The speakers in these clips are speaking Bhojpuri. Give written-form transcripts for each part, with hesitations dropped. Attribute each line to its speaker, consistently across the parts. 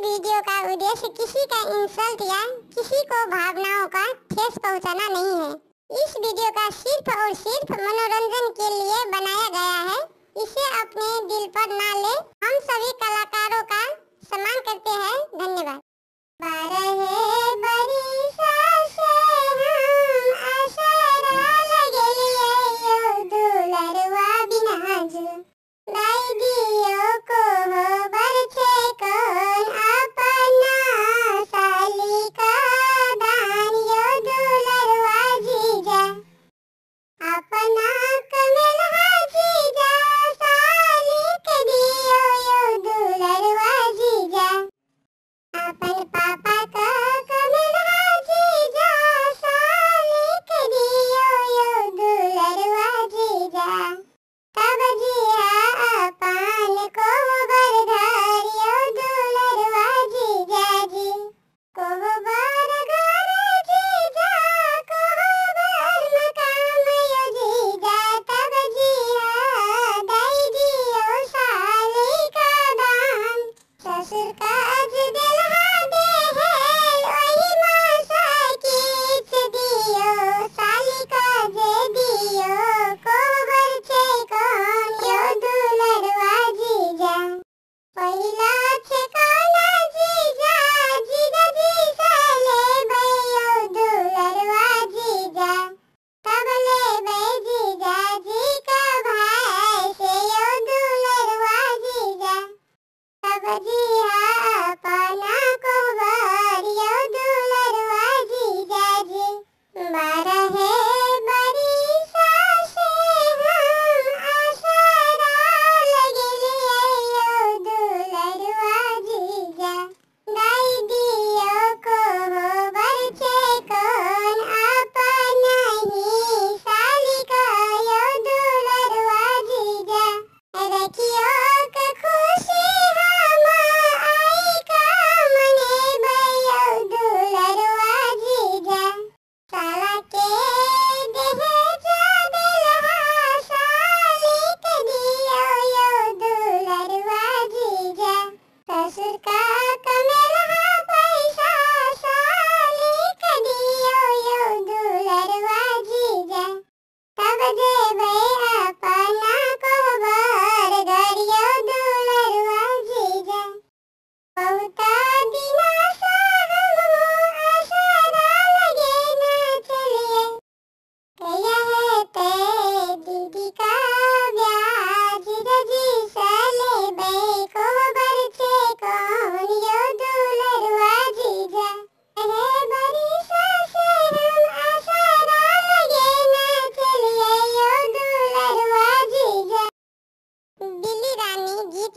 Speaker 1: वीडियो का उद्देश्य किसी का इंसल्ट या किसी को भावनाओं का ठेस पहुंचाना नहीं है। इस वीडियो का सिर्फ और सिर्फ मनोरंजन के लिए बनाया गया है। इसे अपने दिल पर ना ले। हम सभी कलाकारों का सम्मान करते हैं। धन्यवाद।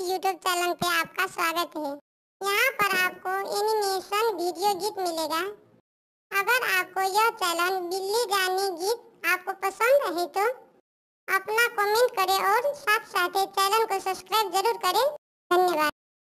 Speaker 1: यूट्यूब चैनल पे आपका स्वागत है। यहाँ पर आपको एनिमेशन वीडियो गीत मिलेगा। अगर आपको यह चैनल बिल्ली रानी गीत आपको पसंद है तो अपना कमेंट करें और साथ साथ चैनल को सब्सक्राइब जरूर करें। धन्यवाद।